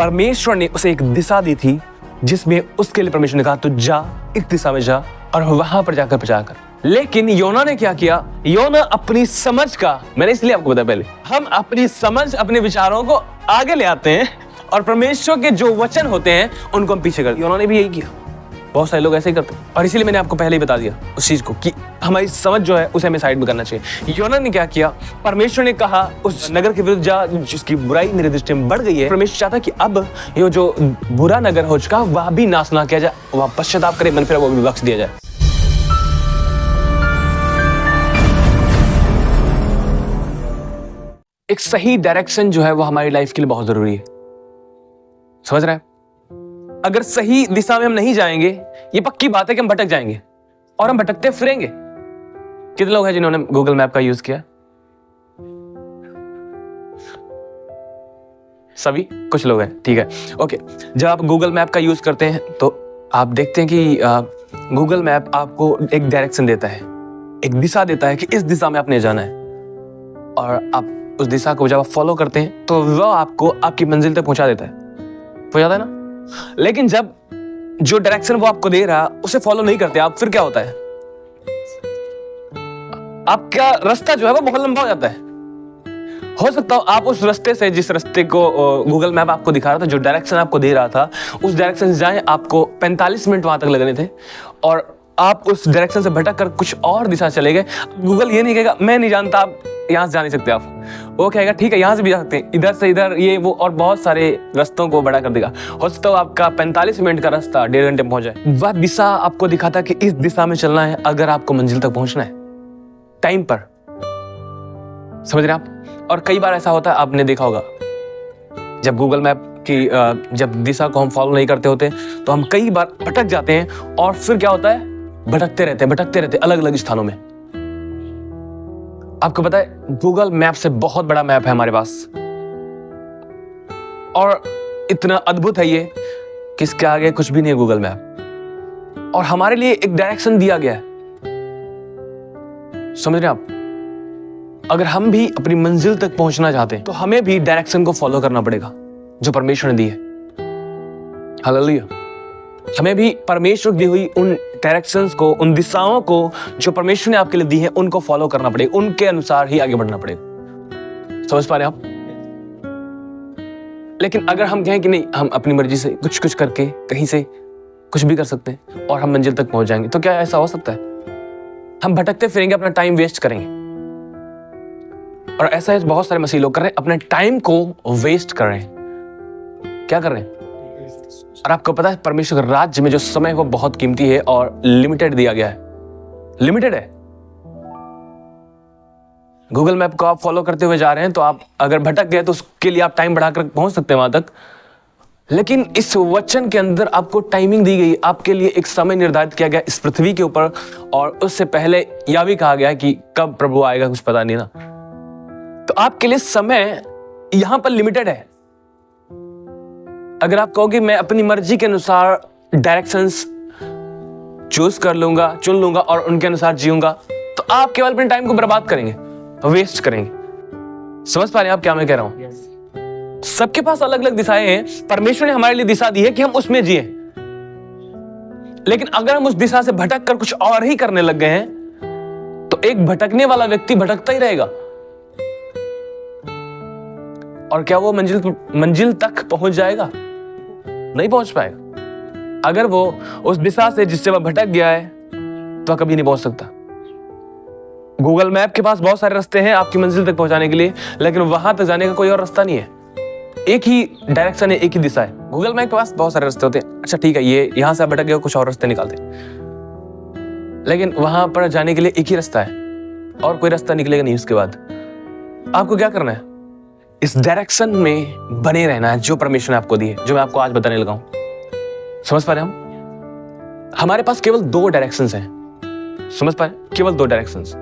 परमेश्वर ने उसे एक दिशा दी थी जिसमें उसके लिए परमेश्वर ने कहा तू जा, इस दिशा में जा और वहां पर जाकर प्रचार कर। लेकिन योना ने क्या किया? योना अपनी समझ का, मैंने इसलिए आपको बताया पहले, हम अपनी समझ अपने विचारों को आगे ले आते हैं और परमेश्वर के जो वचन होते हैं उनको हम पीछे करते हैं। योना ने भी यही किया, बहुत सारे लोग ऐसे ही करते हैं और इसीलिए मैंने आपको पहले ही बता दिया उस चीज को कि हमारी समझ जो है उसे हमें साइड में करना चाहिए। योना ने क्या किया? परमेश्वर ने कहा उस नगर के विरुद्ध जा जिसकी बुराई मेरी दृष्टि में बढ़ गई है। परमेश्वर चाहता कि अब ये जो बुरा नगर हो चुका वह भी नाश ना किया जाए, वह पश्चाताप करे, मन फिर वो भी बख्श दिया जाए। एक सही डायरेक्शन जो है वो हमारी लाइफ के लिए बहुत जरूरी है, समझ रहे हैं? अगर सही दिशा में हम नहीं जाएंगे, ये पक्की बात है कि हम भटक जाएंगे और हम भटकते फिरेंगे। कितने लोग हैं जिन्होंने गूगल मैप का यूज किया? सभी? कुछ लोग हैं, ठीक है, ओके। जब आप गूगल मैप का यूज करते हैं तो आप देखते हैं कि गूगल मैप आपको एक डायरेक्शन देता है, एक दिशा देता है कि इस दिशा में आपने जाना है और आप उस दिशा को जब आप फॉलो करते हैं तो वह आपको आपकी मंजिल तक पहुंचा देता है, पहुंचाता है ना? लेकिन जब जो डायरेक्शन वो आपको दे रहा उसे फॉलो नहीं करते आप, फिर क्या होता है? आपका रास्ता जो है वो बहुत लंबा हो जाता है। हो सकता हो आप उस रास्ते से, जिस रास्ते को गूगल मैप आपको दिखा रहा था, जो डायरेक्शन आपको दे रहा था, उस डायरेक्शन से जाएं, आपको 45 मिनट वहां तक लगने थे और आप उस डायरेक्शन से भटक कर कुछ और दिशा चले गए। गूगल ये नहीं कहेगा मैं नहीं जानता, आप यहाँ से जा नहीं सकते, आप वो कहेगा ठीक है यहाँ से भी जा सकते हैं, इधर से इधर, ये वो, और बहुत सारे रास्तों को बड़ा कर देगा। हो सकता है आपका 45 मिनट का रास्ता 1.5 घंटे में पहुंच जाए। वह दिशा आपको दिखाता कि इस दिशा में चलना है अगर आपको मंजिल तक पहुंचना है टाइम पर, समझ रहे हैं आप? और कई बार ऐसा होता है, आपने देखा होगा, जब गूगल मैप की जब दिशा को हम फॉलो नहीं करते होते तो हम कई बार भटक जाते हैं और फिर क्या होता है? भटकते रहते अलग अलग स्थानों में। आपको पता है गूगल मैप से बहुत बड़ा मैप है हमारे पास और इतना अद्भुत है ये कि इसके आगे कुछ भी नहीं है गूगल मैप, और हमारे लिए एक डायरेक्शन दिया गया है, समझ रहे हैं आप? अगर हम भी अपनी मंजिल तक पहुंचना चाहते हैं तो हमें भी डायरेक्शन को फॉलो करना पड़ेगा जो परमेश्वर ने दी है। हालेलुया। हमें भी परमेश्वर दी हुई उन डायरेक्शंस को, उन दिशाओं को जो परमेश्वर ने आपके लिए दी है, उनको फॉलो करना पड़ेगा, उनके अनुसार ही आगे बढ़ना पड़ेगा। समझ पा रहे हैं आप? लेकिन अगर हम कहें कि नहीं, हम अपनी मर्जी से कुछ करके कहीं से कुछ भी कर सकते हैं और हम मंजिल तक पहुंच जाएंगे, तो क्या ऐसा हो सकता है? हम भटकते फिरेंगे, अपना टाइम वेस्ट करेंगे। और ऐसा है बहुत सारे मसीह लोग कर रहे हैं, अपने टाइम को वेस्ट कर रहे हैं। क्या कर रहे हैं? और आपको पता है परमेश्वर के राज्य में जो समय है वो बहुत कीमती है और लिमिटेड दिया गया है, लिमिटेड है। गूगल मैप को आप फॉलो करते हुए जा रहे हैं तो आप अगर भटक गए तो उसके लिए आप टाइम बढ़ाकर पहुंच सकते हैं वहां तक, लेकिन इस वचन के अंदर आपको टाइमिंग दी गई, आपके लिए एक समय निर्धारित किया गया इस पृथ्वी के ऊपर, और उससे पहले यह भी कहा गया कि कब प्रभु आएगा कुछ पता नहीं ना। तो आपके लिए समय यहां पर लिमिटेड है। अगर आप कहोगे मैं अपनी मर्जी के अनुसार डायरेक्शंस चूज कर लूंगा, चुन लूंगा और उनके अनुसार जीऊंगा, तो आप केवल अपने टाइम को बर्बाद करेंगे, वेस्ट करेंगे। समझ पा रहे हैं आप क्या मैं कह रहा हूं? सबके पास अलग अलग दिशाएं हैं, परमेश्वर ने हमारे लिए दिशा दी है कि हम उसमें जिए, लेकिन अगर हम उस दिशा से भटक कर कुछ और ही करने लग गए हैं तो एक भटकने वाला व्यक्ति भटकता ही रहेगा और क्या वो मंजिल तक पहुंच जाएगा? नहीं पहुंच पाएगा। अगर वो उस दिशा से जिससे वह भटक गया है तो कभी नहीं पहुंच सकता। गूगल मैप के पास बहुत सारे रास्ते हैं आपकी मंजिल तक पहुंचाने के लिए, लेकिन वहां तक जाने का कोई और रास्ता नहीं है। एक ही डायरेक्शन है, एक ही दिशा है। गूगल मैप के पास बहुत सारे रास्ते होते हैं, अच्छा ठीक है, ये यहां से आप भटक गए, कुछ और रास्ते निकालते, लेकिन वहां पर जाने के लिए एक ही रास्ता है और कोई रास्ता निकलेगा नहीं। उसके बाद आपको क्या करना है? इस डायरेक्शन में बने रहना है जो परमेश्वर ने आपको दी है, जो मैं आपको आज बताने लगा हूं। समझ पा रहे हम? हमारे पास केवल 2 डायरेक्शंस हैं, समझ पाए? केवल 2 डायरेक्शंस,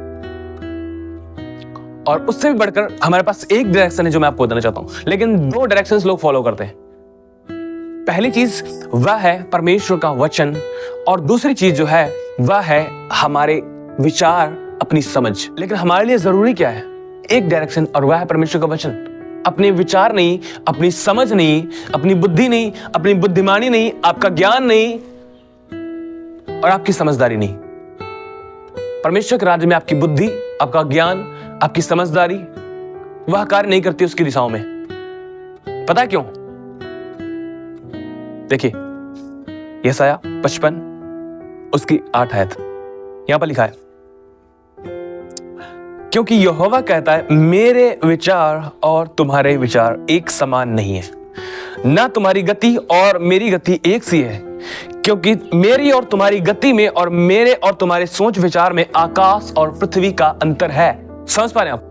और उससे भी बढ़कर हमारे पास एक डायरेक्शन है जो मैं आपको बताना चाहता हूं, लेकिन 2 डायरेक्शंस लोग फॉलो करते हैं। पहली चीज वह है परमेश्वर का वचन, और दूसरी चीज जो है वह है हमारे विचार, अपनी समझ। लेकिन हमारे लिए जरूरी क्या है? एक डायरेक्शन, और वह है परमेश्वर का वचन। अपने विचार नहीं, अपनी समझ नहीं, अपनी बुद्धि नहीं, अपनी बुद्धिमानी नहीं, आपका ज्ञान नहीं और आपकी समझदारी नहीं। परमेश्वर के राज्य में आपकी बुद्धि, आपका ज्ञान, आपकी समझदारी वह कार्य नहीं करती उसकी दिशाओं में। पता है क्यों? देखिए यशायाह 55 उसकी 8 आयत यहां पर लिखा है, क्योंकि यहोवा कहता है मेरे विचार और तुम्हारे विचार एक समान नहीं है, ना तुम्हारी गति और मेरी गति एक सी है, क्योंकि मेरी और तुम्हारी गति में और मेरे और तुम्हारे सोच विचार में आकाश और पृथ्वी का अंतर है। समझ पा रहे हैं आप?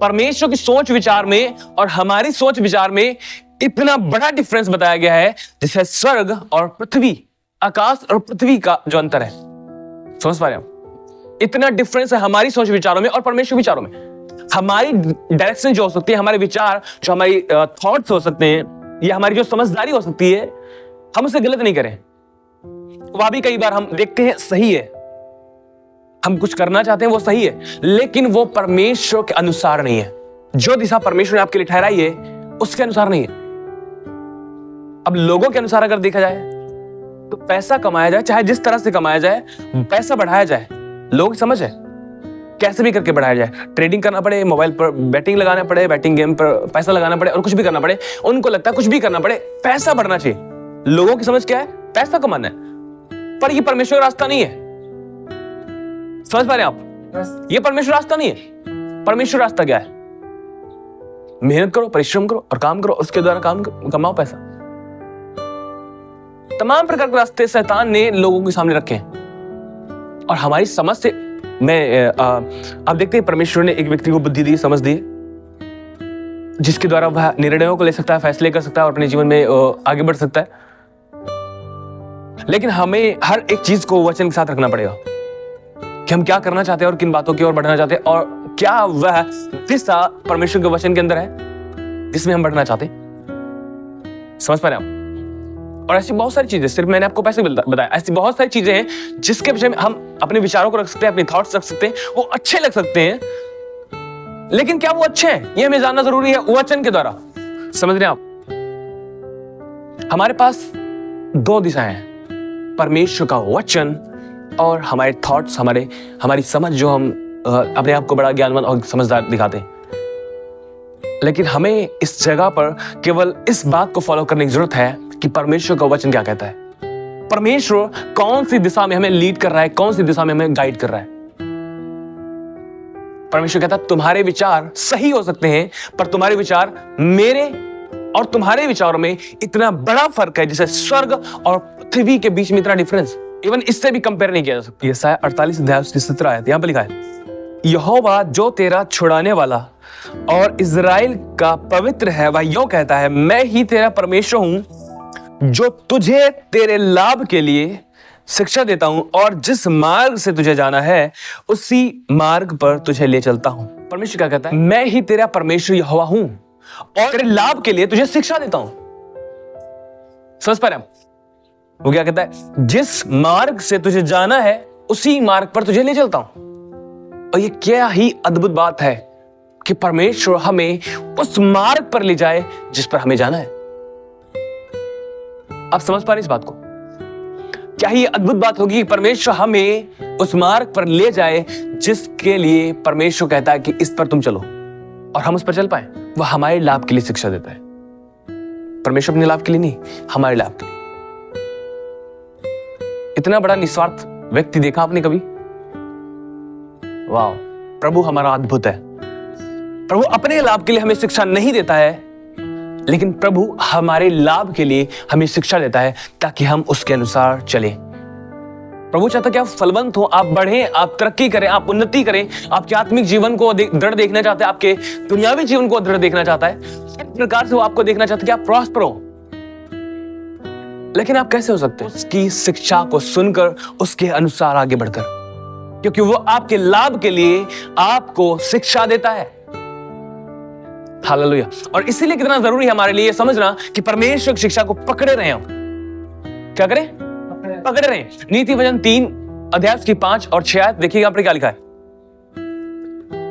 परमेश्वर की सोच विचार में और हमारी सोच विचार में इतना बड़ा डिफरेंस बताया गया है, जिसे स्वर्ग और पृथ्वी, आकाश और पृथ्वी का जो अंतर है। समझ पा रहे हैं? इतना डिफरेंस है हमारी सोच विचारों में और परमेश्वर विचारों में। हमारी डायरेक्शन जो हो सकती है, हमारे विचार जो हमारी थॉट्स हो सकते हैं, या हमारी जो समझदारी हो सकती है, हम उसे गलत नहीं करें। वह भी कई बार हम देखते हैं सही है, हम कुछ करना चाहते हैं वो सही है, लेकिन वो परमेश्वर के अनुसार नहीं है। जो दिशा परमेश्वर ने आपके लिए ठहराई है उसके अनुसार नहीं है। अब लोगों के अनुसार अगर देखा जाए तो पैसा कमाया जाए, चाहे जिस तरह से कमाया जाए, पैसा बढ़ाया जाए, लोगों की समझ है कैसे भी करके बढ़ाया जाए। ट्रेडिंग करना पड़े, मोबाइल पर बैटिंग लगाना पड़े, बैटिंग गेम पर पैसा लगाना पड़े और कुछ भी करना पड़े, उनको लगता है कुछ भी करना पड़े, पैसा बढ़ना चाहिए। लोगों की समझ क्या है? पैसा कमाना है। पर ये परमेश्वर का रास्ता नहीं है। समझ पा रहे हैं आप? ये परमेश्वर रास्ता नहीं है। परमेश्वर रास्ता क्या है? मेहनत करो, परिश्रम करो और काम करो, उसके द्वारा काम कमाओ पैसा। तमाम प्रकार के रास्ते शैतान ने लोगों के सामने रखे हैं और हमारी समझ से आप देखते हैं परमेश्वर ने एक व्यक्ति को बुद्धि दी, समझ दी, जिसके द्वारा वह निर्णयों को ले सकता है, फैसले कर सकता है और अपने जीवन में आगे बढ़ सकता है। लेकिन हमें हर एक चीज को वचन के साथ रखना पड़ेगा कि हम क्या करना चाहते हैं और किन बातों की ओर बढ़ना चाहते हैं और क्या वह दिशा परमेश्वर के वचन के अंदर है जिसमें हम बढ़ना चाहते हैं। समझ पा रहे हैं आप? और ऐसी बहुत सारी चीजें, सिर्फ मैंने आपको पैसे बताया, ऐसी बहुत सारी चीजें हैं जिसके विषय में हम अपने विचारों को रख सकते हैं, अपने थॉट्स रख सकते हैं, वो अच्छे लग सकते हैं, लेकिन क्या वो अच्छे हैं ये हमें जानना जरूरी है वचन के द्वारा। समझ रहे हैं आप? हमारे पास दो दिशाएं हैं, परमेश्वर का वचन और हमारे थॉट्स, हमारी समझ, जो हम अपने आप को बड़ा ज्ञानवान और समझदार दिखाते हैं। लेकिन हमें इस जगह पर केवल इस बात को फॉलो करने की जरूरत है कि परमेश्वर का वचन क्या कहता है, परमेश्वर कौन सी दिशा में हमें लीड कर रहा है, कौन सी दिशा में हमें गाइड कर रहा है। परमेश्वर कहता है तुम्हारे विचार सही हो सकते हैं, पर तुम्हारे विचार मेरे और तुम्हारे विचारों में इतना बड़ा फर्क है, जैसे स्वर्ग और पृथ्वी के बीच में इतना डिफरेंस, इवन इससे भी कंपेयर नहीं किया जा सकता। यशायाह 48 अध्याय उसकी 17 आयत यहां पर लिखा है, यहोवा जो तेरा छुड़ाने वाला और इज़राइल का पवित्र है, वह यूं कहता है, मैं ही तेरा परमेश्वर हूं जो तुझे तेरे लाभ के लिए शिक्षा देता हूं और जिस मार्ग से तुझे जाना है उसी मार्ग पर तुझे ले चलता हूं। परमेश्वर क्या कहता है? मैं ही तेरा परमेश्वर यहोवा हूं और तेरे लाभ के लिए तुझे शिक्षा देता हूं। समझ पा रहे हैं? वो क्या कहता है? जिस मार्ग से तुझे जाना है उसी मार्ग पर तुझे ले चलता हूं। और ये क्या ही अद्भुत बात है कि परमेश्वर हमें उस मार्ग पर ले जाए जिस पर हमें जाना है। आप समझ पा रहे इस बात को? क्या ही अद्भुत बात होगी कि परमेश्वर हमें उस मार्ग पर ले जाए जिसके लिए परमेश्वर कहता है कि इस पर तुम चलो और हम उस पर चल पाए। वह हमारे लाभ के लिए शिक्षा देता है। परमेश्वर अपने लाभ के लिए नहीं, हमारे लाभ के लिए। इतना बड़ा निस्वार्थ व्यक्ति देखा आपने कभी? वाह, प्रभु हमारा अद्भुत है। प्रभु अपने लाभ के लिए हमें शिक्षा नहीं देता है, लेकिन प्रभु हमारे लाभ के लिए हमें शिक्षा देता है ताकि हम उसके अनुसार चलें। प्रभु चाहता है कि आप फलवंत हो, आप बढ़ें, आप तरक्की करें, आप उन्नति करें। आपके आत्मिक जीवन को दृढ़ देखना चाहते हैं, आपके दुनियावी जीवन को दृढ़ देखना चाहता है। इस प्रकार से वो आपको देखना चाहता है कि आप प्रॉस्पर हो। लेकिन आप कैसे हो सकते हैं? उसकी शिक्षा को सुनकर उसके अनुसार आगे बढ़कर, क्योंकि वो आपके लाभ के लिए आपको शिक्षा देता है। हालेलुया। और इसीलिए कितना जरूरी है हमारे लिए समझना कि परमेश्वर की शिक्षा को पकड़े रहे हम। क्या करें? पकड़े रहे। नीति वचन 3 अध्याय की 5 और 6 आयत देखिएगा, यहाँ पर क्या लिखा है?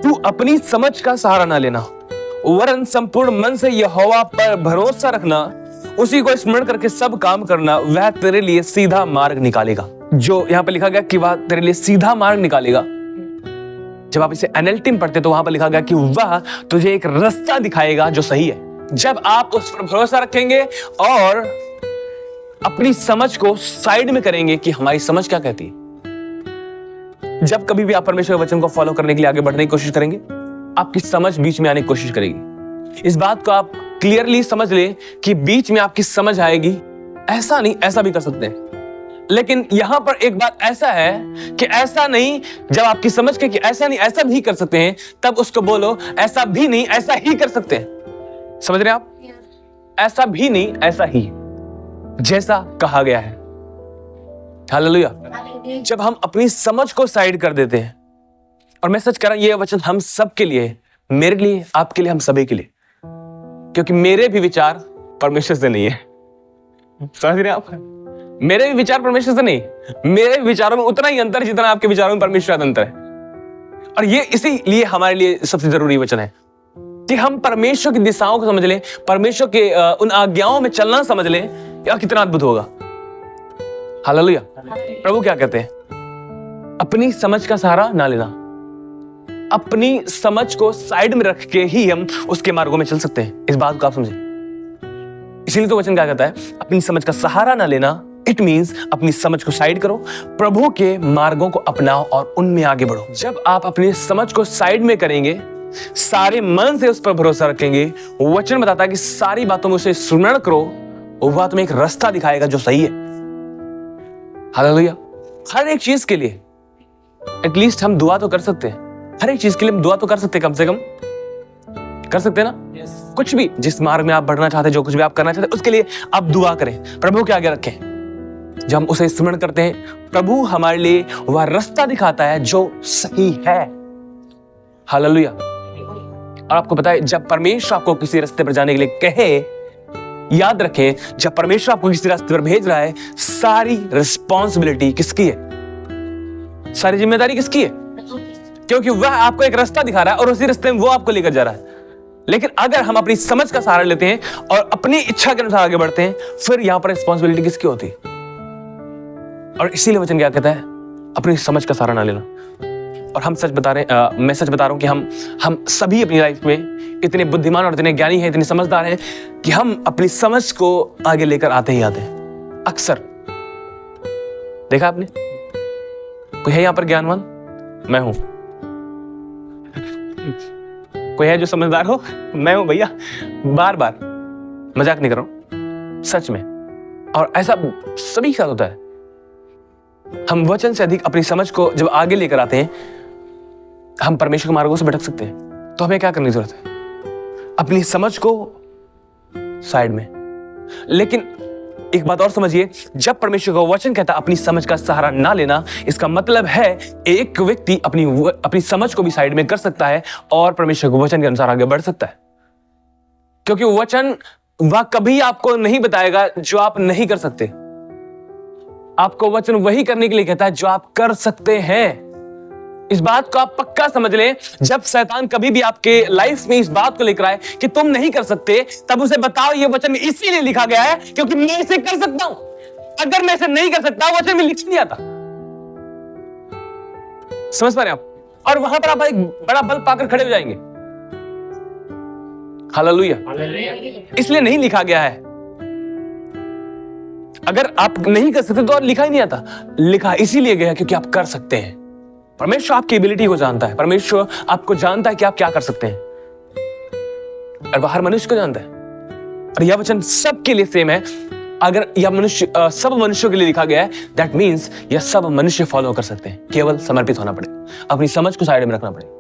तू अपनी समझ का सहारा ना लेना वरन संपूर्ण मन से यहोवा पर भरोसा रखना, उसी को स्मरण करके सब काम करना, वह तेरे लिए सीधा मार्ग निकालेगा। जो यहाँ पर लिखा गया कि वह तेरे लिए सीधा मार्ग निकालेगा, जब आप इसे NLT में पढ़ते तो वहां पर लिखा गया कि वह तुझे एक रास्ता दिखाएगा जो सही है। जब आप उस पर भरोसा रखेंगे और अपनी समझ को साइड में करेंगे कि हमारी समझ क्या कहती है, जब कभी भी आप परमेश्वर के वचन को फॉलो करने के लिए आगे बढ़ने की कोशिश करेंगे, आपकी समझ बीच में आने की कोशिश करेगी। इस बात को आप क्लियरली समझ ले कि बीच में आपकी समझ आएगी, ऐसा नहीं ऐसा भी कर सकते हैं। लेकिन यहां पर एक बात ऐसा है कि ऐसा नहीं, जब आपकी समझ के कि ऐसा नहीं ऐसा भी कर सकते हैं, तब उसको बोलो ऐसा भी नहीं ऐसा ही कर सकते हैं। समझ रहे हैं आप? ऐसा भी नहीं ऐसा ही, जैसा कहा गया है। हालेलुया। जब हम अपनी समझ को साइड कर देते हैं, और मैं सच कह रहा हूं ये वचन हम सब के लिए, मेरे लिए, आपके लिए, हम सभी के लिए, क्योंकि मेरे भी विचार परमेश्वर से नहीं है। समझ रहे हैं आप? मेरे भी विचार परमेश्वर से नहीं, मेरे विचारों में उतना ही अंतर है जितना आपके विचारों में परमेश्वर का अंतर है। और ये इसीलिए हमारे लिए सबसे जरूरी वचन है कि हम परमेश्वर की दिशाओं को समझ लें, परमेश्वर के उन आज्ञाओं में चलना समझ लें, या कितना अद्भुत होगा। हालेलुया। प्रभु क्या कहते हैं? अपनी समझ का सहारा ना लेना, अपनी समझ को साइड में रख के ही हम उसके मार्गों में चल सकते हैं। इस बात को आप समझें। इसीलिए तो वचन क्या कहता है? अपनी समझ का सहारा ना लेना। इट मीन्स अपनी समझ को साइड करो, प्रभु के मार्गों को अपनाओ और उनमें आगे बढ़ो। जब आप अपनी समझ को साइड में करेंगे, सारे मन से उस पर भरोसा रखेंगे, वचन बताता है कि सारी बातों में उसे स्मरण करो, वह तुम्हें एक रास्ता दिखाएगा जो सही है। हालेलुया। हर एक चीज के लिए एटलीस्ट हम दुआ तो कर सकते हैं। हर एक चीज के लिए हम दुआ तो कर सकते हैं, कम से कम कर सकते हैं ना? कुछ भी, जिस मार्ग में आप बढ़ना चाहते हैं, जो कुछ भी आप करना चाहते हैं, उसके लिए आप दुआ करें, प्रभु के आगे रखें। जब हम उसे स्मरण करते हैं, प्रभु हमारे लिए वह रास्ता दिखाता है जो सही है। हालेलुया। और आपको पता है, जब परमेश्वर आपको किसी रास्ते पर जाने के लिए कहे, याद रखें, जब परमेश्वर आपको किसी रास्ते पर भेज रहा है, सारी रिस्पॉन्सिबिलिटी किसकी है? सारी जिम्मेदारी किसकी है? क्योंकि वह आपको एक रास्ता दिखा रहा है और उसी रास्ते में वो आपको लेकर जा रहा है। लेकिन अगर हम अपनी समझ का सहारा लेते हैं और अपनी इच्छा के अनुसार आगे बढ़ते हैं, फिर यहां पर रिस्पॉन्सिबिलिटी किसकी होती है? और इसीलिए वचन क्या कहता है? अपनी समझ का सहारा ना लेना। और हम सच बता रहे हैं, मैं सच बता रहा हूं कि हम सभी अपनी लाइफ में इतने बुद्धिमान और इतने ज्ञानी हैं, इतने समझदार हैं कि हम अपनी समझ को आगे लेकर आते ही आते हैं। अक्सर देखा आपने? कोई है यहां पर ज्ञानवान? मैं हूं। कोई है जो समझदार हो? मैं हूं भैया। बार बार मजाक नहीं कर रहा हूं, सच में। और ऐसा सभी के साथ होता है। हम वचन से अधिक अपनी समझ को जब आगे लेकर आते हैं, हम परमेश्वर के मार्गों से भटक सकते हैं। तो हमें क्या करने की जरूरत है? अपनी समझ को साइड में। लेकिन एक बात और समझिए, जब परमेश्वर का वचन कहता है अपनी समझ का सहारा ना लेना, इसका मतलब है एक व्यक्ति अपनी समझ को भी साइड में कर सकता है और परमेश्वर के वचन के अनुसार आगे बढ़ सकता है। क्योंकि वचन वह कभी आपको नहीं बताएगा जो आप नहीं कर सकते। आपको वचन वही करने के लिए कहता है जो आप कर सकते हैं। इस बात को आप पक्का समझ लें। जब शैतान कभी भी आपके लाइफ में इस बात को लेकर आए कि तुम नहीं कर सकते, तब उसे बताओ ये वचन इसीलिए लिखा गया है क्योंकि मैं इसे कर सकता हूं। अगर मैं इसे नहीं कर सकता, वचन में लिख नहीं आता। समझ पा रहे हैं आप? और वहां पर आप एक बड़ा बल पाकर खड़े हो जाएंगे। हालेलुया। इसलिए नहीं लिखा गया है। अगर आप नहीं कर सकते तो और लिखा ही नहीं आता। लिखा इसीलिए गया क्योंकि आप कर सकते हैं। परमेश्वर आपकी एबिलिटी को जानता है। परमेश्वर आपको जानता है कि आप क्या कर सकते हैं, और वह हर मनुष्य को जानता है। और यह वचन सबके लिए सेम है। अगर यह मनुष्य सब मनुष्यों के लिए लिखा गया है, दैट मीन्स यह सब मनुष्य फॉलो कर सकते हैं। केवल समर्पित होना पड़ेगा, अपनी समझ को साइड में रखना पड़ेगा,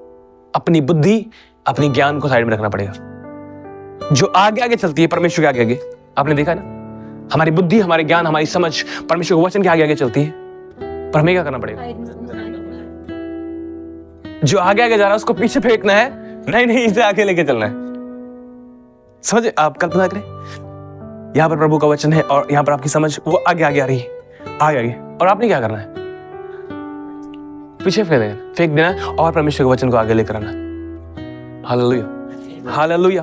अपनी बुद्धि, अपनी ज्ञान को साइड में रखना पड़ेगा। जो आगे आगे चलती है परमेश्वर के आगे आगे, आपने देखा ना, हमारी बुद्धि, हमारे ज्ञान, हमारी समझ परमेश्वर के वचन के आगे आगे चलती है। पर हमें क्या करना पड़ेगा? जो आगे आगे जा रहा है उसको पीछे फेंकना है। नहीं, इसे आगे लेके चलना है। समझे? आप कल्पना करें, यहां पर प्रभु का वचन है और यहां पर आपकी समझ वो आगे आगे आ रही है, आगे आगे, और आपने क्या करना है? पीछे फेंक देना और परमेश्वर के वचन को आगे लेकर आना। हालेलुया। हालेलुया।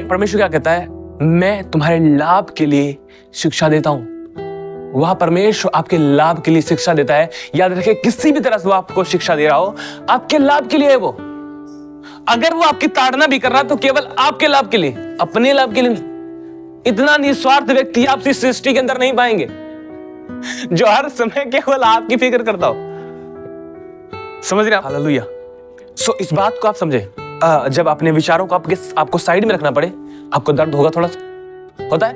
परमेश्वर क्या कहता है? मैं तुम्हारे लाभ के लिए शिक्षा देता हूं। वह परमेश्वर आपके लाभ के लिए शिक्षा देता है। याद रखिए, किसी भी तरह से वो आपको शिक्षा दे रहा हो, आपके लाभ के लिए है वो। अगर वो आपकी ताड़ना भी कर रहा है तो केवल आपके लाभ के लिए, अपने लाभ के लिए नहीं। इतना निस्वार्थ व्यक्ति आप इस सृष्टि के अंदर नहीं पाएंगे जो हर समय केवल आपकी फिक्र करता हो। समझ रहे हैं? हालेलुया। सो इस बात को आप समझे, जब अपने विचारों को आपको साइड में रखना पड़े, आपको दर्द होगा, थोड़ा सा होता है।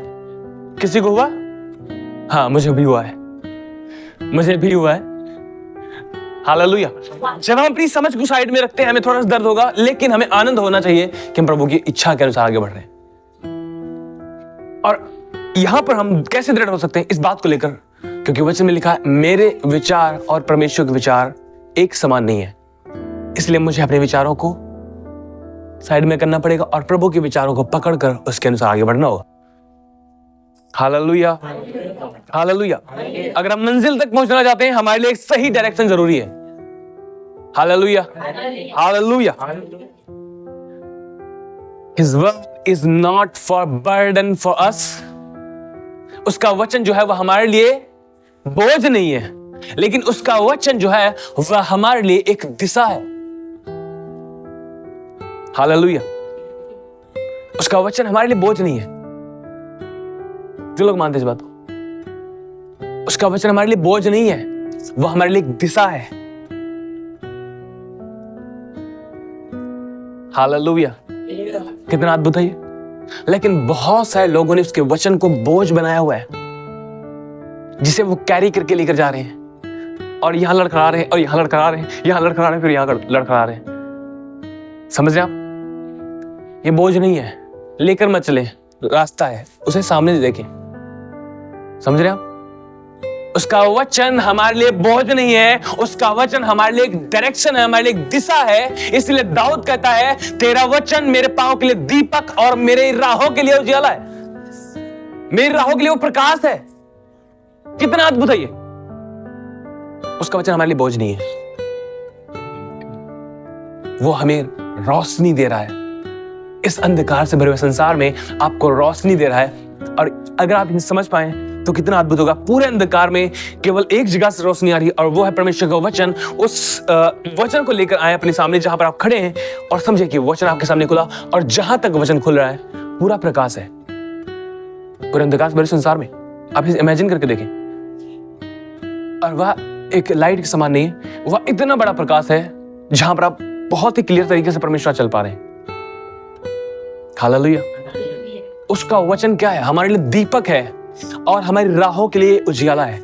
किसी को हुआ? हाँ, मुझे भी हुआ है, मुझे भी हुआ है। हालेलुया। जब हम अपनी समझ को साइड में रखते हैं, हमें थोड़ा सा दर्द होगा, लेकिन हमें आनंद होना चाहिए कि हम प्रभु की इच्छा के अनुसार आगे बढ़ रहे हैं। और यहां पर हम कैसे दृढ़ हो सकते हैं इस बात को लेकर? क्योंकि वचन में लिखा है, मेरे विचार और परमेश्वर के विचार एक समान नहीं है। इसलिए मुझे अपने विचारों को साइड में करना पड़ेगा और प्रभु के विचारों को पकड़कर उसके अनुसार आगे बढ़ना होगा। Hallelujah, hallelujah. अगर हम मंजिल तक पहुंचना चाहते हैं, हमारे लिए एक सही डायरेक्शन जरूरी है। Hallelujah, hallelujah. His word is not for burden for us. उसका वचन जो है वह हमारे लिए बोझ नहीं है, लेकिन उसका वचन जो है वह हमारे लिए एक दिशा है। हालेलुया। उसका वचन हमारे लिए बोझ नहीं है। जो लोग मानते हैं इस बात को, उसका वचन हमारे लिए बोझ नहीं है, वह हमारे लिए एक दिशा है। हालेलुया। कितना अद्भुत है ये। लेकिन बहुत सारे लोगों ने उसके वचन को बोझ बनाया हुआ है, जिसे वो कैरी करके लेकर जा रहे हैं, और यहां लड़खड़ा रहे हैं, और यहां लड़खड़ा रहे हैं, यहां लड़खड़ा रहे हैं, फिर यहां लड़खड़ा रहे हैं। समझ रहे आप? ये बोझ नहीं है, लेकर मत चले, रास्ता है, उसे सामने से देखें। समझ रहे आप? उसका वचन हमारे लिए बोझ नहीं है, उसका वचन हमारे लिए एक डायरेक्शन है, हमारे लिए एक दिशा है। इसलिए दाऊद कहता है, तेरा वचन मेरे पांव के लिए दीपक और मेरे राहों के लिए उजाला है। मेरी राहों के लिए वो प्रकाश है। कितना अद्भुत है ये। उसका वचन हमारे लिए बोझ नहीं है, वो हमें रोशनी दे रहा है। इस अंधकार से भरे हुए संसार में आपको रोशनी दे रहा है। और अगर आप इन्हें समझ पाए तो कितना अद्भुत होगा। पूरे अंधकार में केवल एक जगह से रोशनी आ रही है, और वो है परमेश्वर का वचन। उस वचन को लेकर आए अपने सामने, जहां पर आप खड़े हैं, और समझे कि वचन आपके सामने खुला, और जहां तक वचन खुल रहा है पूरा प्रकाश है। पूरे अंधकार से भरे संसार में आप इसे इमेजिन करके देखें, और वह एक लाइट के समान नहीं है, वह इतना बड़ा प्रकाश है जहां पर आप बहुत ही क्लियर तरीके से परमेश्वर चल पा रहे हैं। हालेलुया। उसका वचन क्या है? हमारे लिए दीपक है और हमारी राहों के लिए उजियाला है।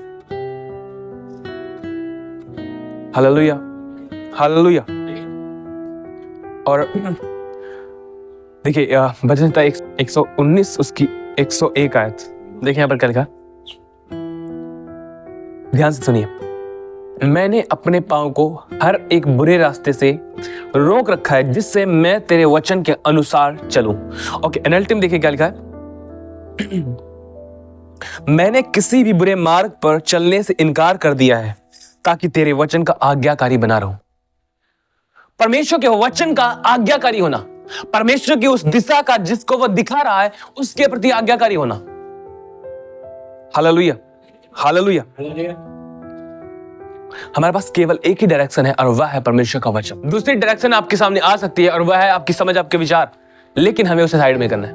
Hallelujah, hallelujah. और देखिए भजन संहिता 119 उसकी 101 आयत देखिए, यहां पर क्या लिखा, ध्यान से सुनिए। मैंने अपने पांव को हर एक बुरे रास्ते से रोक रखा है, जिससे मैं तेरे वचन के अनुसार चलूं। ओके, एनएलटी में देखिए क्या लिखा है। मैंने किसी भी बुरे मार्ग पर चलने से इनकार कर दिया है, ताकि तेरे वचन का आज्ञाकारी बना रहूं। परमेश्वर के वचन का आज्ञाकारी होना, परमेश्वर की उस दिशा का जिसको वह दिखा रहा है उसके प्रति आज्ञाकारी होना। Hallelujah, hallelujah. हमारे पास केवल एक ही डायरेक्शन है, और वह है परमेश्वर का वचन। दूसरी डायरेक्शन आपके सामने आ सकती है, और वह है आपकी समझ, आपके विचार, लेकिन हमें उसे साइड में करना है।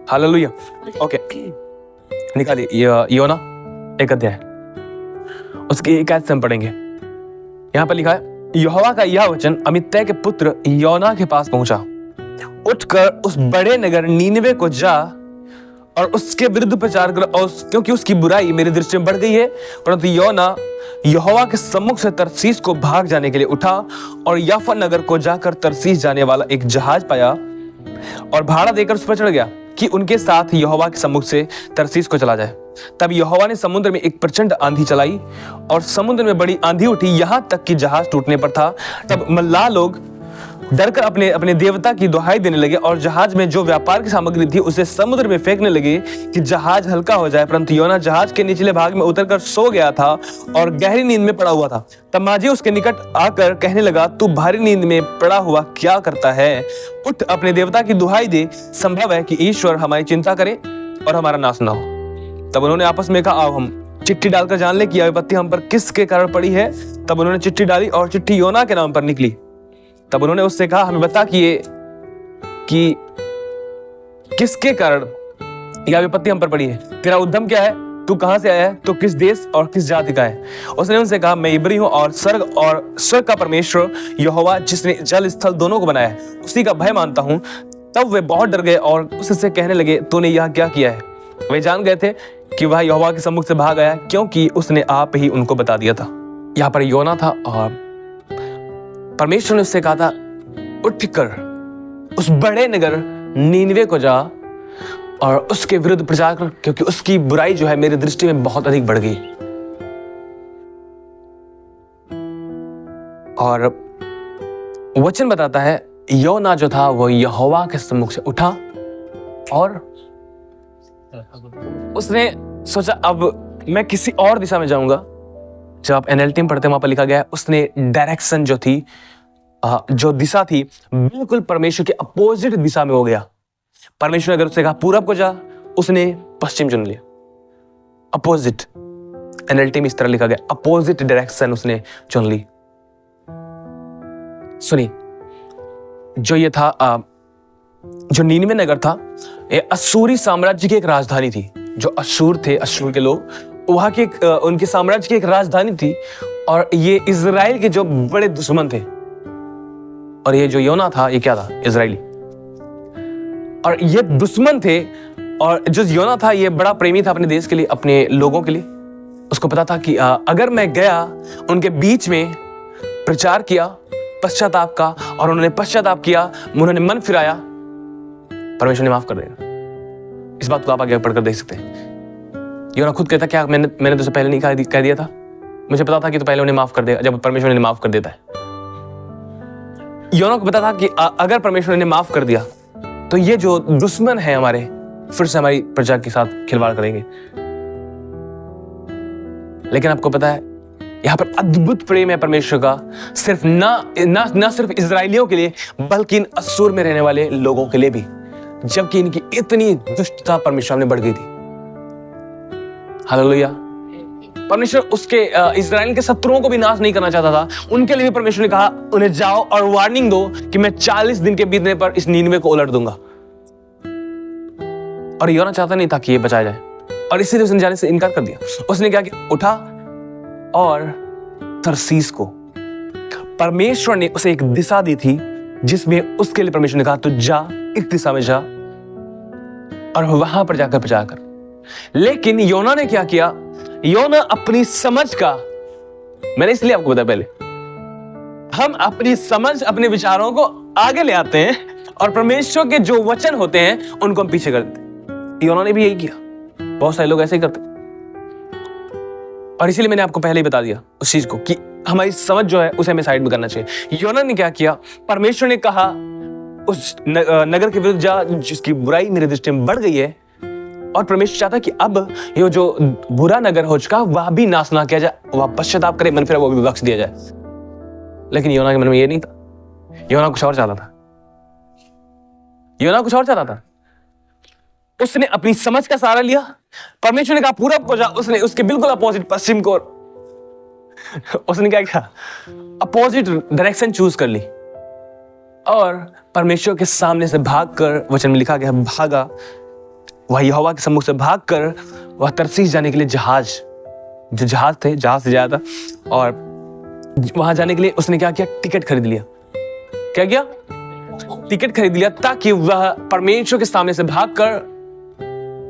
हालेलुया। ओके, निकालिए योना 1 अध्याय, उसकी 1 आयत से हम पढ़ेंगे। यहां पर लिखा है, यहोवा का यह वचन अमित्तै के पुत्र योना के पास पहुंचा। उठकर उस बड़े नगर नीनवे को जा और उसके विरुद्ध प्रचार कर, क्योंकि उसकी बुराई मेरी दृष्टि में बढ़ गई है। परंतु योना यहोवा के सम्मुख से तरसीस को भाग जाने के लिए उठा, और याफा नगर को जाकर तरसीस जाने वाला एक जहाज पाया, और भाड़ा देकर उस पर चढ़ गया कि उनके साथ यहोवा के सम्मुख से तरसीस को चला जाए। तब यहोवा ने समुद्र में एक प्रचंड आंधी चलाई, और समुद्र में बड़ी आंधी उठी, यहां तक कि जहाज टूटने पर था। तब मल्लाह लोग डरकर अपने अपने देवता की दुहाई देने लगे और जहाज में जो व्यापार की सामग्री थी उसे समुद्र में फेंकने लगे कि जहाज हल्का हो जाए। परंतु योना जहाज के निचले भाग में उतरकर सो गया था और गहरी नींद में पड़ा हुआ था। तब माझी उसके निकट आकर कहने लगा, तू भारी नींद में पड़ा हुआ क्या करता है? उठ, अपने देवता की दुहाई दे, संभव है कि ईश्वर हमारी चिंता करे और हमारा नाश ना हो। तब उन्होंने आपस में कहा, आओ हम चिट्ठी डालकर जान ले कि यह विपत्ति हम पर किसके कारण पड़ी है। तब उन्होंने चिट्ठी डाली और चिट्ठी योना के नाम पर निकली। तब उन्होंने उससे कहा, हमें बता कि किसके कारण यह विपत्ति हम पर पड़ी है। तेरा उद्यम क्या है? तू कहां से आया है? तो किस देश और किस जाति का है? उसने उनसे कहा, मैं इब्री हूं और स्वर्ग का परमेश्वर यहोवा जिसने जल स्थल दोनों को बनाया है, उसी का भय मानता हूं। तब वे बहुत डर गए और उससे कहने लगे, तूने यह क्या किया है? वे जान गए थे कि वह यहोवा के सम्मुख से भाग आया, क्योंकि उसने आप ही उनको बता दिया था। यहाँ पर योना था और परमेश्वर ने उससे कहा था, उठकर उस बड़े नगर नीनवे को जा और उसके विरुद्ध प्रचार कर, क्योंकि उसकी बुराई जो है मेरी दृष्टि में बहुत अधिक बढ़ गई। और वचन बताता है, योना जो था वो यहोवा के सम्मुख से उठा और उसने सोचा, अब मैं किसी और दिशा में जाऊंगा। जब आप NLT में पढ़ते हैं, वहां पर लिखा गया है, उसने डायरेक्शन जो थी, जो दिशा थी, बिल्कुल परमेश्वर के अपोजिट दिशा में हो गया। परमेश्वर ने अगर उससे कहा पूरब को जा, उसने पश्चिम चुन लिया। अपोजिट, NLT में इस तरह लिखा गया, अपोजिट डायरेक्शन उसने चुन ली। सुनिए, जो ये था, जो नीनवे नगर था, ये अश्शूरी साम्राज्य की एक राजधानी थी। जो अश्शूर थे, अश्शूर के लोग, वहां की उनके साम्राज्य की एक राजधानी थी और ये इजराइल के जो बड़े दुश्मन थे। और ये जो योना था, ये क्या था? इजराइली। और ये दुश्मन थे। और जो योना था, ये बड़ा प्रेमी था अपने देश के लिए, अपने लोगों के लिए। उसको पता था कि अगर मैं गया उनके बीच में, प्रचार किया पश्चाताप का, और उन्होंने पश्चाताप किया, उन्होंने मन फिराया, परमेश्वर ने माफ कर देगा। इस बात को आप आगे पढ़कर देख सकते हैं। योना खुद कहता, क्या मैंने तुझसे पहले नहीं कह दिया था? मुझे पता था कि तू पहले उन्हें माफ कर देगा, जब परमेश्वर ने माफ कर देता है। योना को पता था कि अगर परमेश्वर ने माफ कर दिया तो ये जो दुश्मन है हमारे, फिर से हमारी प्रजा के साथ खिलवाड़ करेंगे। लेकिन आपको पता है, यहां पर अद्भुत प्रेम है परमेश्वर का, सिर्फ ना सिर्फ इजराइलियों के लिए, बल्कि इन अश्शूर में रहने वाले लोगों के लिए भी, जबकि इनकी इतनी दुष्टता परमेश्वर ने बढ़ गई थी। हालेलुया। परमेश्वर उसके इजराइल के शत्रुओं को भी नाश नहीं करना चाहता था। उनके लिए भी परमेश्वर ने कहा, उन्हें जाओ और वार्निंग दो कि मैं 40 दिन के बीतने पर इस नीनवे को उलट दूंगा। और योना चाहता नहीं था कि ये बचाया जाए, और इसीलिए उसने जाने से इनकार कर दिया। उसने क्या किया? उठा और तरसीस को, परमेश्वर ने उसे एक दिशा दी थी जिसमें उसके लिए परमेश्वर ने कहा, तू जा, इस दिशा में जा और वहां पर जाकर प्रचार कर। लेकिन योना ने क्या किया? योना अपनी समझ का, मैंने इसलिए आपको बताया पहले, हम अपनी समझ, अपने विचारों को आगे ले आते हैं और परमेश्वर के जो वचन होते हैं उनको हम पीछे कर देते। योना ने भी यही किया। बहुत सारे लोग ऐसे ही करते, और इसीलिए मैंने आपको पहले ही बता दिया उस चीज को कि हमारी समझ जो है उसे हमें साइड में करना चाहिए। योना ने क्या किया? परमेश्वर ने कहा, उस नगर के विरुद्ध जा जिसकी बुराई मेरी दृष्टि में बढ़ गई है, और परमेश्वर चाहता कि अब ये जो बुरा नगर हो चुका वह भी नाश ना किया जाए, वह पश्चाताप करे, मन फिर वो भी बख्श दिया जाए। लेकिन योना के मन में ये नहीं था। योना कुछ और चाहता था। योना कुछ और चाहता था। उसने अपनी समझ का सहारा लिया। परमेश्वर ने कहा पूरब को जा, उसने उसके बिल्कुल अपोजिट पश्चिम को, उसने क्या किया? अपोजिट डायरेक्शन चूज कर ली और परमेश्वर के सामने से भागकर, वचन में लिखा गया भागा, वह यहोवा के सम्मुख से भागकर वह तरसीस जाने के लिए जहाज से जाया था, और वहां जाने के लिए उसने क्या किया? टिकट खरीद लिया। क्या किया? टिकट खरीद लिया ताकि वह परमेश्वर के सामने से भागकर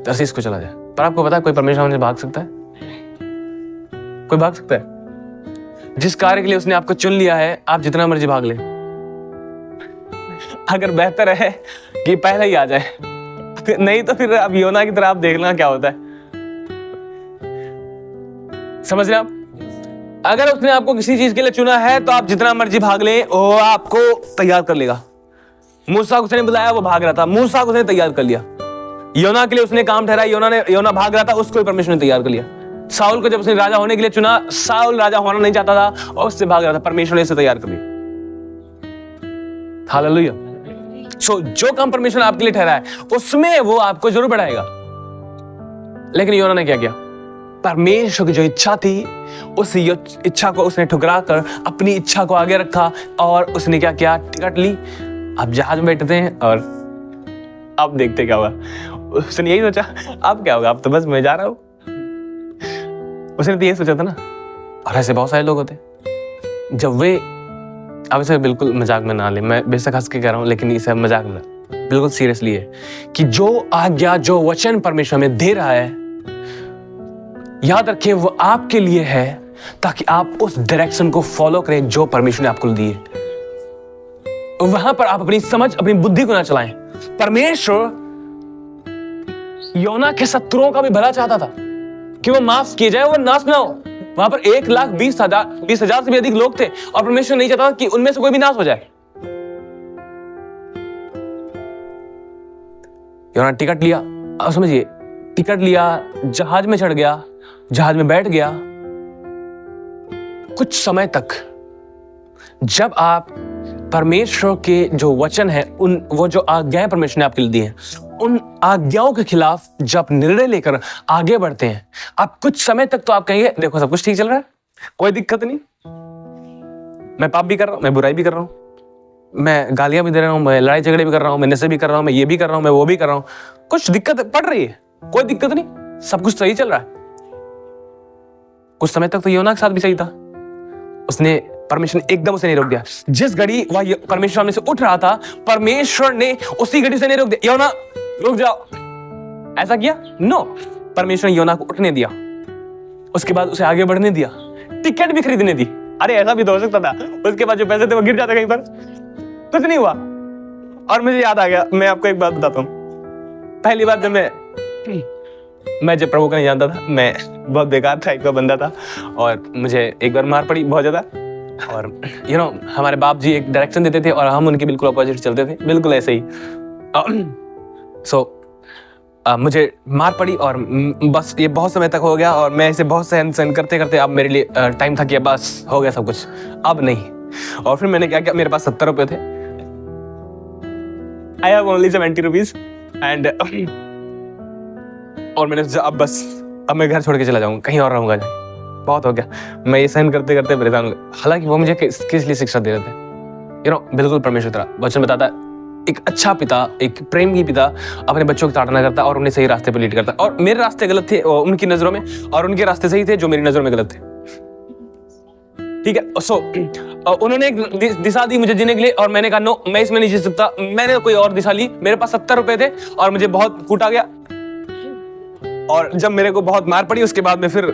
तरसीस को चला जाए। पर आपको पता है, कोई परमेश्वर से भाग सकता है? कोई भाग सकता है? जिस कार्य के लिए उसने आपको चुन लिया है, आप जितना मर्जी भाग ले। अगर बेहतर है कि पहले ही आ जाए, नहीं तो फिर अब योना की तरह आप देखना क्या होता है। समझ रहे आप? अगर उसने आपको किसी चीज के लिए चुना है तो आप जितना मर्जी भाग लें, वो आपको तैयार कर लेगा। मूसा को उसने बुलाया, वो भाग रहा था, मूसा को उसने तैयार कर लिया। योना के लिए उसने काम ठहराया, योना भाग रहा था, उसको भी परमेश्वर ने तैयार कर लिया। साउल को जब उसने राजा होने के लिए चुना, साउल राजा होना नहीं चाहता था और उससे भाग रहा था, परमेश्वर ने उसे तैयार कर लिया। हालेलुया। सो जो काम परमेश्वर ने आपके लिए ठहराया है उसमें वो आपको जरूर बढ़ाएगा। लेकिन योना ने क्या किया? परमेश्वर की जो इच्छा थी उस इच्छा को उसने ठुकरा कर अपनी इच्छा को आगे रखा और उसने क्या किया? टिकट ली। अब जहाज में बैठते हैं और अब देखते क्या होगा। उसने यही सोचा अब क्या होगा, अब तो बस मैं जा रहा हूं। उसने तो यही सोचा था ना। और ऐसे बहुत सारे लोग होते जब वे, अब इसे बिल्कुल मजाक में ना ले, मैं बेशक हंस के कह रहा हूं, लेकिन इसे मजाक में बिल्कुल सीरियसली है कि जो आज्ञा, जो वचन परमेश्वर में दे रहा है, याद रखिए वो आपके लिए है ताकि आप उस डायरेक्शन को फॉलो करें जो परमेश्वर ने आपको दी है। वहां पर आप अपनी समझ, अपनी बुद्धि को ना चलाएं। परमेश्वर योना के शत्रुओं का भी भला चाहता था कि वो माफ किए जाए, वो नाश ना हो। वहां पर 1,20,000 से भी अधिक लोग थे और परमेश्वर नहीं चाहता कि उनमें से कोई भी नाश हो जाए। योना टिकट लिया, अब समझिए, टिकट लिया, जहाज में चढ़ गया, जहाज में बैठ गया। कुछ समय तक जब आप परमेश्वर के जो वचन है, वो जो आज्ञाएं परमेश्वर ने आपके लिए दी हैं, उन आज्ञाओं के खिलाफ जब निर्णय लेकर आगे बढ़ते हैं, आप कुछ समय तक तो आप कहेंगे देखो सब कुछ ठीक चल रहा है, कोई दिक्कत नहीं, मैं पाप भी कर रहा हूं, मैं बुराई भी कर रहा हूं, मैं गालियां भी दे रहा हूं, मैं लड़ाई झगड़े भी कर रहा हूं, मैं नशे भी कर रहा हूं, मैं ये भी कर रहा हूं, मैं वो भी कर रहा हूं, कुछ दिक्कत पड़ रही है, कोई दिक्कत नहीं, सब कुछ सही चल रहा है। कुछ समय तक तो योना के साथ भी सही था। उसने, परमेश्वर ने एकदम उसे नहीं रोक दिया। जिस घड़ी वह परमेश्वर में से उठ रहा था, परमेश्वर ने उसी घड़ी से नहीं रोक दिया, योना रुक जाओ, ऐसा किया? नो, परमेश्वर ने योना को उठने दिया, उसके बाद उसे आगे बढ़ने दिया, टिकट भी खरीदने दी। अरे ऐसा भी तो हो सकता था, उसके बाद जो पैसे थे वो गिर जाते कहीं पर, कुछ नहीं हुआ। और मुझे याद आ गया, मैं आपको एक बात बताता हूँ। पहली बार जब मैं जब प्रभु को नहीं जानता था, मैं बहुत बेकार टाइप का बंदा था और मुझे एक बार मार पड़ी बहुत ज्यादा। और हमारे बाप जी एक डायरेक्शन देते थे और हम उनके बिल्कुल अपोजिट चलते थे, बिल्कुल ऐसे ही। मुझे मार पड़ी और बस ये बहुत समय तक हो गया और मैं इसे बहुत सहन करते करते अब मेरे लिए टाइम था कि बस हो गया सब कुछ, अब नहीं। और फिर मैंने क्या किया, मेरे पास 70 रुपए थे, I have only 70 rupees and और मैंने सोचा अब मैं घर छोड़ के चला जाऊंगा, कहीं और रहूंगा, बहुत हो गया। मैं ये सहन करते करते परेशान हो गया। हालांकि वो मुझे किस लिए शिक्षा दे रहे थे, बिल्कुल परमेश्वर तरह वचन बताता है, एक अच्छा पिता, एक प्रेम की पिता अपने बच्चों की ताड़ना करता और उन्हें सही रास्ते पर लीड करता। और मेरे रास्ते गलत थे उनकी नजरों में, और उनके रास्ते सही थे जो मेरी नजरों में गलत थे। ठीक है, सो उन्होंने एक दिशा दी मुझे जीने के लिए और मैंने कहा नो, मैं इसमें नहीं जी सकता। मैंने कोई और दिशा ली। मेरे पास 70 रुपए थे और मुझे बहुत कूटा गया और जब मेरे को बहुत मार पड़ी उसके बाद में फिर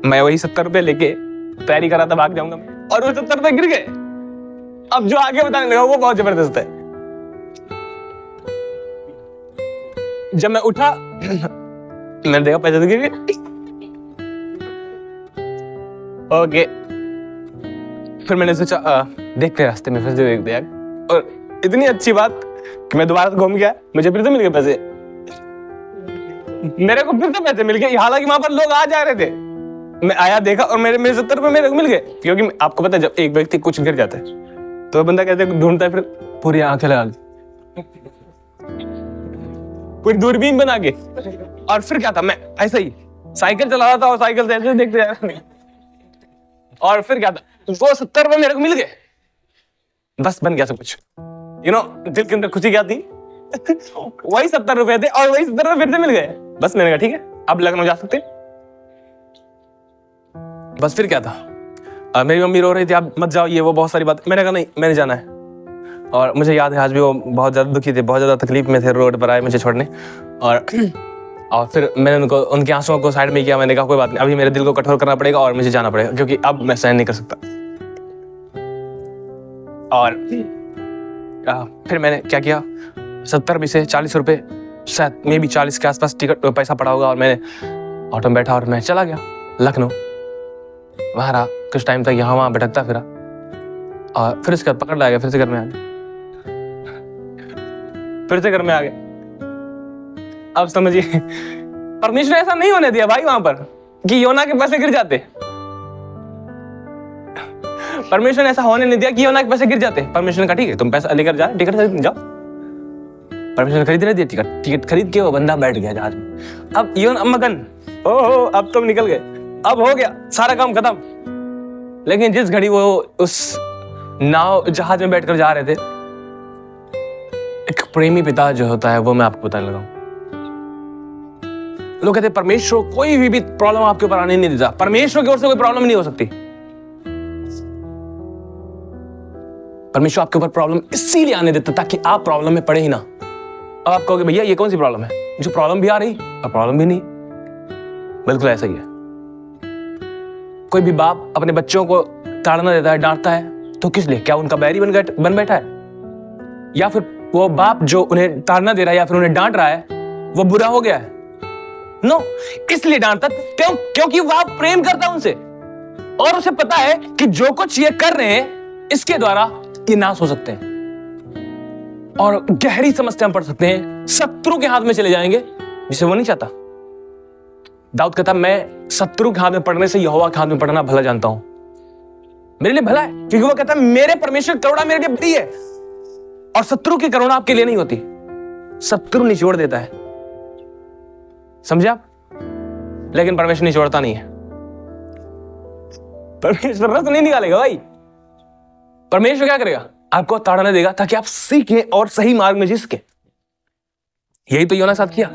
मैं वही 70 रुपए लेके तैयारी कर रहा था, भाग जाऊंगा, और वो 70 रुपए गिर गए। अब जो आगे बताने लगा वो बहुत जबरदस्त है। जब मैं उठा मैंने देखा पैसे तो गिर गए। ओके, फिर मैंने सोचा देखते रास्ते में फिर देखते यार, और इतनी अच्छी बात कि मैं दोबारा घूम गया, मुझे फिर से मिल गए पैसे, मेरे को फिर से पैसे मिल गए। हालांकि वहां पर लोग आ जा रहे थे, मैं आया देखा और मेरे 70 रुपए मेरे को मिल गए। क्योंकि आपको पता है जब एक व्यक्ति कुछ गिर जाता है तो बंदा कहते ढूंढता है, फिर पूरी आंखें लगा ली, पूरी दूरबीन बना के। और फिर क्या था, मैं ऐसा ही साइकिल चला रहा था और साइकिल से ऐसे देखते जा रहा था। और फिर क्या था, वो 70 रुपए मेरे को मिल गए, बस बन गया सब कुछ। दिल के अंदर खुशी क्या थी वही 70 रुपए थे और वही 70 रुपए फिर से मिल गए। बस मैंने कहा ठीक है, अब लखनऊ जा सकते। बस फिर क्या था, मेरी मम्मी रो रही थी आप मत जाओ, ये वो बहुत सारी बात। मैंने कहा नहीं, मैंने जाना है। और मुझे याद है आज भी वो बहुत ज्यादा दुखी थे, बहुत ज्यादा तकलीफ में थे, रोड पर आए मुझे छोड़ने। और फिर मैंने उनके आंसुओं को साइड में किया। मैंने कहा कोई बात नहीं, अभी मेरे दिल को कठोर करना पड़ेगा और मुझे जाना पड़ेगा, क्योंकि अब मैं सहन नहीं कर सकता। और फिर मैंने क्या किया, 70 में से 40 रुपए, शायद मे भी 40 के आसपास टिकट पैसा पड़ा होगा, और मैंने ऑटो में बैठा और मैं चला गया लखनऊ। वहां रहा कुछ टाइम तक, यहाँ वहां भटकता फिरा और फिर इसके बाद पकड़ लाया गया, फिर से घर में आ गया, फिर से घर में आ गया। अब समझिए परमेश्वर ने ऐसा नहीं होने दिया भाई वहां पर कि योना के पैसे गिर जाते। परमेश्वर ने ऐसा होने नहीं दिया कि योना के पैसे गिर जाते। परमेश्वर ने कहा ठीक है तुम पैसा लेकर जा, टिकट खरीद जाओ। परमेश्वर ने खरीद नहीं दिया टिकट, टिकट खरीद के वो बंदा बैठ गया जहाज में। अब योना मगन, ओहो अब तुम निकल गए, अब हो गया सारा काम खत्म। लेकिन जिस घड़ी वो उस नाव जहाज में बैठकर जा रहे थे, एक प्रेमी पिता जो होता है वो मैं आपको बताने लगा हूं। लोग कहते हैं परमेश्वर कोई भी प्रॉब्लम आपके ऊपर आने नहीं देता। परमेश्वर की ओर से कोई प्रॉब्लम नहीं हो सकती। परमेश्वर आपके ऊपर प्रॉब्लम इसीलिए आने देता ताकि आप प्रॉब्लम में पड़े ही ना। अब आप कहोगे भैया ये कौन सी प्रॉब्लम है, जो प्रॉब्लम भी आ रही और प्रॉब्लम भी नहीं। बिल्कुल ऐसा ही है। कोई भी बाप अपने बच्चों को ताड़ना देता है, डांटता है, तो किस लिए? क्या उनका बैरी बन बैठा है? या फिर वो बाप जो उन्हें ताड़ना दे रहा है या फिर उन्हें डांट रहा है वो बुरा हो गया है? नो, इसलिए डांटता क्योंकि वह प्रेम करता है उनसे और उसे पता है कि जो कुछ ये कर रहे हैं इसके द्वारा ये नाश हो सकते हैं और गहरी समस्या में पड़ सकते हैं, शत्रु के हाथ में चले जाएंगे, जिसे वो नहीं चाहता। दाऊद कहता मैं शत्रु के हाथ में पड़ने से यहोवा के हाथ में पड़ना भला जानता हूं। मेरे लिए भला है क्योंकि वो कहता है मेरे परमेश्वर करुणा मेरे लिए बड़ी है और शत्रु की करुणा आपके लिए नहीं होती। शत्रु निचोड़ देता है, समझे आप? लेकिन परमेश्वर निचोड़ता नहीं है। परमेश्वर रस नहीं निकालेगा भाई। परमेश्वर क्या करेगा? आपको ताड़ना देगा ताकि आप सीखें और सही मार्ग में जी सके। यही तो योना साथ किया।